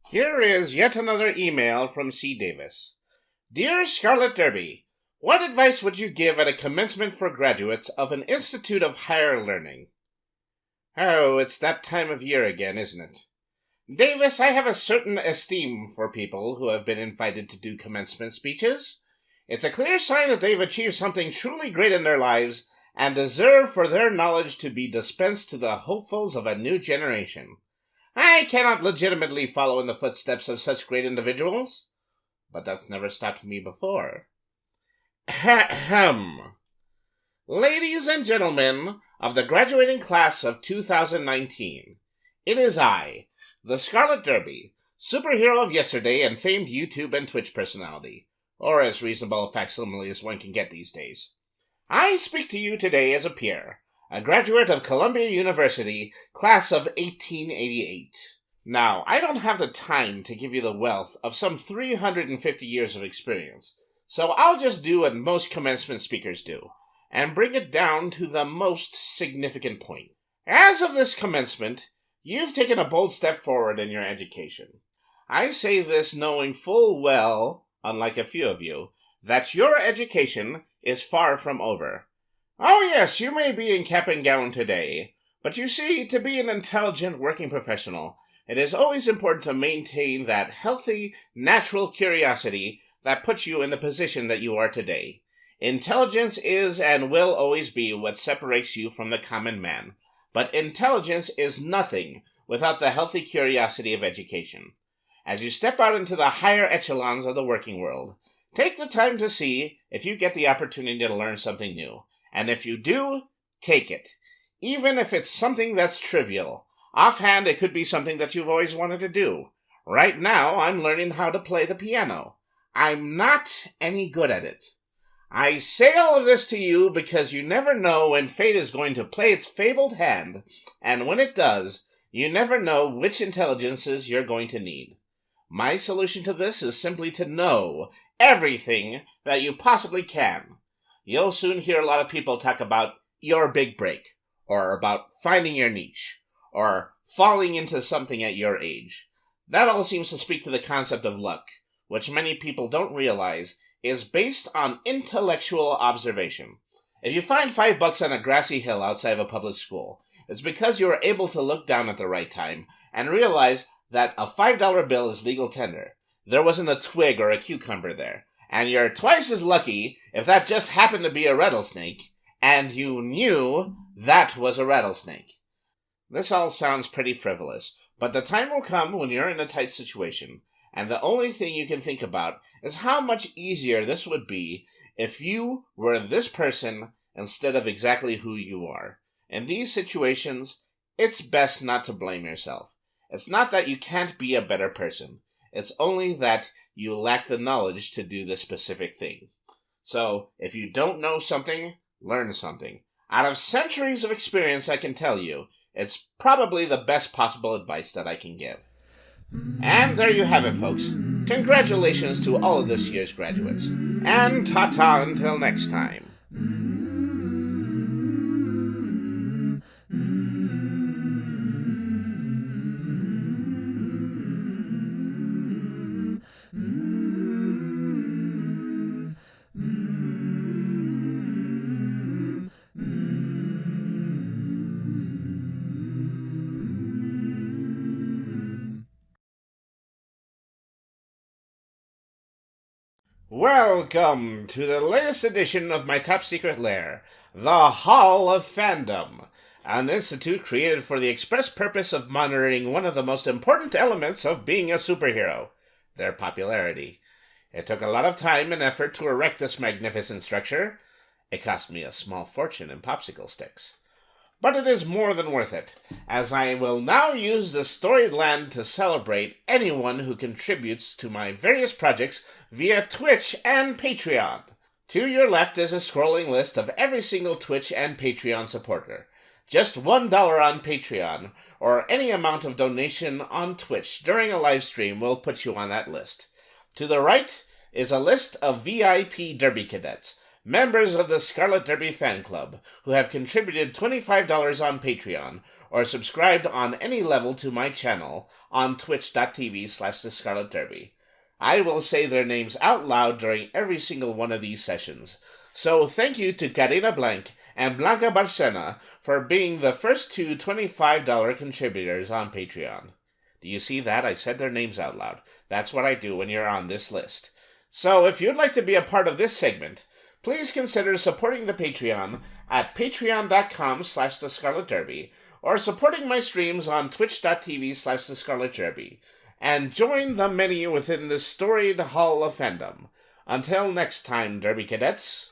Here is yet another email from C. Davis. Dear Scarlet Derby, what advice would you give at a commencement for graduates of an Institute of Higher Learning? Oh, it's that time of year again, isn't it? Davis, I have a certain esteem for people who have been invited to do commencement speeches. It's a clear sign that they've achieved something truly great in their lives and deserve for their knowledge to be dispensed to the hopefuls of a new generation. I cannot legitimately follow in the footsteps of such great individuals, but that's never stopped me before. Ahem. Ladies and gentlemen of the graduating class of 2019, it is I, the Scarlet Derby, superhero of yesterday and famed YouTube and Twitch personality, or as reasonable a facsimile as one can get these days. I speak to you today as a peer, a graduate of Columbia University, class of 1888. Now, I don't have the time to give you the wealth of some 350 years of experience, so I'll just do what most commencement speakers do, and bring it down to the most significant point. As of this commencement, you've taken a bold step forward in your education. I say this knowing full well, unlike a few of you, that your education is far from over. Oh yes, you may be in cap and gown today, but you see, to be an intelligent working professional, it is always important to maintain that healthy, natural curiosity that puts you in the position that you are today. Intelligence is and will always be what separates you from the common man, but intelligence is nothing without the healthy curiosity of education. As you step out into the higher echelons of the working world, take the time to see if you get the opportunity to learn something new. And if you do, take it. Even if it's something that's trivial. Offhand, it could be something that you've always wanted to do. Right now, I'm learning how to play the piano. I'm not any good at it. I say all of this to you because you never know when fate is going to play its fabled hand, and when it does, you never know which intelligences you're going to need. My solution to this is simply to know everything that you possibly can. You'll soon hear a lot of people talk about your big break, or about finding your niche, or falling into something at your age. That all seems to speak to the concept of luck, which many people don't realize is based on intellectual observation. If you find $5 on a grassy hill outside of a public school, it's because you were able to look down at the right time and realize that a $5 bill is legal tender. There wasn't a twig or a cucumber there. And you're twice as lucky if that just happened to be a rattlesnake, and you knew that was a rattlesnake. This all sounds pretty frivolous, but the time will come when you're in a tight situation, and the only thing you can think about is how much easier this would be if you were this person instead of exactly who you are. In these situations, it's best not to blame yourself. It's not that you can't be a better person. It's only that you lack the knowledge to do this specific thing. So, if you don't know something, learn something. Out of centuries of experience, I can tell you, it's probably the best possible advice that I can give. And there you have it, folks. Congratulations to all of this year's graduates. And ta-ta until next time. Welcome to the latest edition of my top secret lair, the Hall of Fandom, an institute created for the express purpose of monitoring one of the most important elements of being a superhero, their popularity. It took a lot of time and effort to erect this magnificent structure. It cost me a small fortune in popsicle sticks. But it is more than worth it, as I will now use this storied land to celebrate anyone who contributes to my various projects via Twitch and Patreon. To your left is a scrolling list of every single Twitch and Patreon supporter. Just $1 on Patreon, or any amount of donation on Twitch during a live stream will put you on that list. To the right is a list of VIP Derby cadets, members of the Scarlet Derby fan club who have contributed $25 on Patreon or subscribed on any level to my channel on twitch.tv/the Scarlet Derby. I will say their names out loud during every single one of these sessions. So thank you to Karina Blank and Blanca Barcena for being the first two $25 contributors on Patreon. Do you see that? I said their names out loud. That's what I do when you're on this list. So if you'd like to be a part of this segment, please consider supporting the Patreon at patreon.com/the Scarlet Derby or supporting my streams on twitch.tv/the Scarlet Derby and join the many within this storied hall of fandom. Until next time, Derby Cadets.